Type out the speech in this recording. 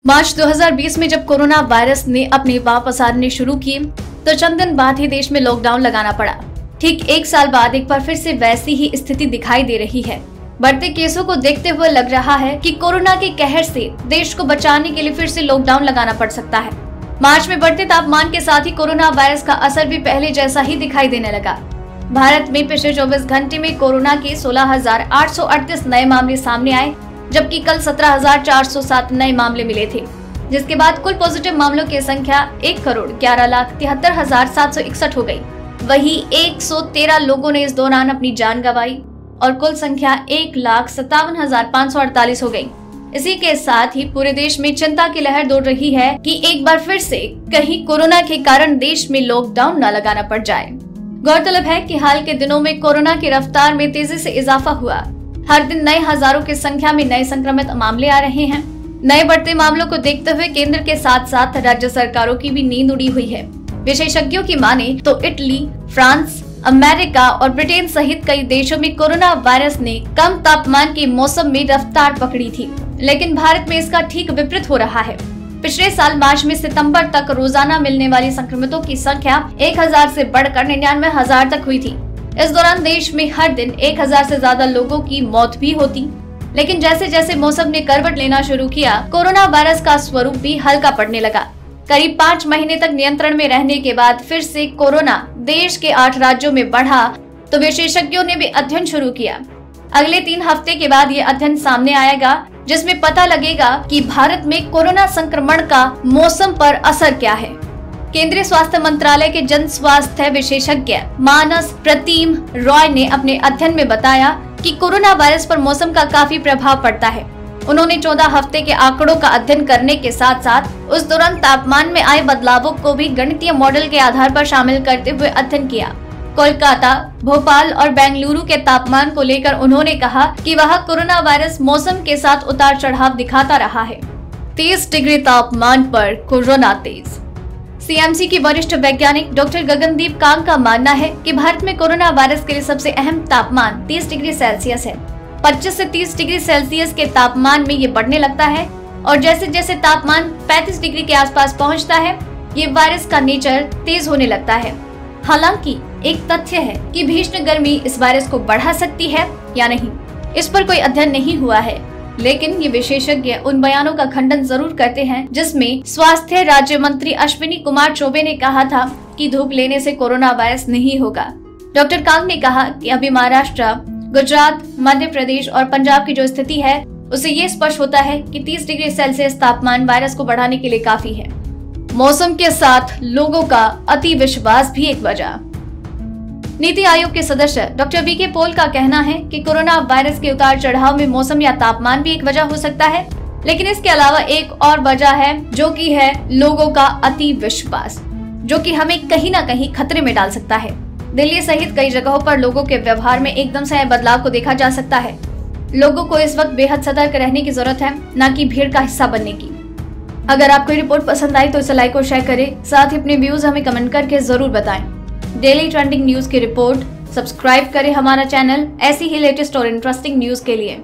मार्च 2020 में जब corona virus ने अपने पांव पसारने शुरू किए तो चंद दिन बाद ही देश में लॉकडाउन लगाना पड़ा। ठीक एक साल बाद एक बार फिर से वैसी ही स्थिति दिखाई दे रही है। बढ़ते केसों को देखते हुए लग रहा है कि कोरोना के कहर से देश को बचाने के लिए फिर से लॉकडाउन लगाना पड़ सकता है। मार्च में बढ़ते तापमान के साथ ही कोरोना वायरस का असर भी पहले जैसा ही दिखाई देने लगा। भारत में पिछले 24 घंटे में कोरोना के 16,838 नए मामले सामने आए, जबकि कल 17,407 नए मामले मिले थे, जिसके बाद कुल पॉजिटिव मामलों की संख्या 1,11,73,761 हो गई। वहीं 113 लोगों ने इस दौरान अपनी जान गंवाई और कुल संख्या 1,57,548 हो गई। इसी के साथ ही पूरे देश में चिंता की लहर दौड़ रही है कि एक बार फिर से कहीं कोरोना के कारण देश में लॉकडाउन न लगाना पड़ जाए। गौरतलब है कि हाल के दिनों में कोरोना की रफ्तार में तेजी से इजाफा हुआ। हर दिन नए हजारों की संख्या में नए संक्रमित मामले आ रहे हैं। नए बढ़ते मामलों को देखते हुए केंद्र के साथ साथ राज्य सरकारों की भी नींद उड़ी हुई है। विशेषज्ञों की माने तो इटली, फ्रांस, अमेरिका और ब्रिटेन सहित कई देशों में कोरोना वायरस ने कम तापमान के मौसम में रफ्तार पकड़ी थी, लेकिन भारत में इसका ठीक विपरीत हो रहा है। पिछले साल मार्च में सितंबर तक रोजाना मिलने वाली संक्रमितों की संख्या 1000 से बढ़कर 99,000 तक हुई थी। इस दौरान देश में हर दिन 1000 से ज्यादा लोगों की मौत भी होती। लेकिन जैसे जैसे मौसम ने करवट लेना शुरू किया, कोरोना वायरस का स्वरूप भी हल्का पड़ने लगा। करीब 5 महीने तक नियंत्रण में रहने के बाद फिर से कोरोना देश के 8 राज्यों में बढ़ा तो विशेषज्ञों ने भी अध्ययन शुरू किया। अगले 3 हफ्ते के बाद ये अध्ययन सामने आएगा, जिसमें पता लगेगा कि भारत में कोरोना संक्रमण का मौसम पर असर क्या है। केंद्रीय स्वास्थ्य मंत्रालय के जन स्वास्थ्य विशेषज्ञ मानस प्रतिम रॉय ने अपने अध्ययन में बताया कि कोरोना वायरस पर मौसम का काफी प्रभाव पड़ता है। उन्होंने 14 हफ्ते के आंकड़ों का अध्ययन करने के साथ साथ उस दौरान तापमान में आए बदलावों को भी गणितीय मॉडल के आधार पर शामिल करते हुए अध्ययन किया। कोलकाता, भोपाल और बेंगलुरु के तापमान को लेकर उन्होंने कहा कि वहां कोरोना वायरस मौसम के साथ उतार चढ़ाव दिखाता रहा है। 30 डिग्री तापमान पर कोरोना तेज। सीएमसी की वरिष्ठ वैज्ञानिक डॉक्टर गगनदीप कांग का मानना है कि भारत में कोरोना वायरस के लिए सबसे अहम तापमान 30 डिग्री सेल्सियस है। 25 से 30 डिग्री सेल्सियस के तापमान में ये बढ़ने लगता है और जैसे जैसे तापमान 35 डिग्री के आसपास पहुंचता है, ये वायरस का नेचर तेज होने लगता है। हालांकि एक तथ्य है कि भीषण गर्मी इस वायरस को बढ़ा सकती है या नहीं, इस पर कोई अध्ययन नहीं हुआ है। लेकिन ये विशेषज्ञ उन बयानों का खंडन जरूर करते हैं जिसमें स्वास्थ्य राज्य मंत्री अश्विनी कुमार चौबे ने कहा था कि धूप लेने से कोरोना वायरस नहीं होगा। डॉक्टर कांग ने कहा कि अभी महाराष्ट्र, गुजरात, मध्य प्रदेश और पंजाब की जो स्थिति है, उससे ये स्पष्ट होता है कि 30 डिग्री सेल्सियस तापमान वायरस को बढ़ाने के लिए काफी है। मौसम के साथ लोगों का अति विश्वास भी एक वजह। नीति आयोग के सदस्य डॉक्टर वीके पॉल का कहना है कि कोरोना वायरस के उतार चढ़ाव में मौसम या तापमान भी एक वजह हो सकता है, लेकिन इसके अलावा एक और वजह है जो कि है लोगों का अति विश्वास, जो कि हमें कहीं ना कहीं खतरे में डाल सकता है। दिल्ली सहित कई जगहों पर लोगों के व्यवहार में एकदम से बदलाव को देखा जा सकता है। लोगों को इस वक्त बेहद सतर्क रहने की जरूरत है, न कि भीड़ का हिस्सा बनने की। अगर आपको ये रिपोर्ट पसंद आई तो इसे लाइक और शेयर करें, साथ ही अपने व्यूज हमें कमेंट करके जरूर बताएं। डेली ट्रेंडिंग न्यूज की रिपोर्ट सब्सक्राइब करें हमारा चैनल ऐसी ही लेटेस्ट और इंटरेस्टिंग न्यूज के लिए।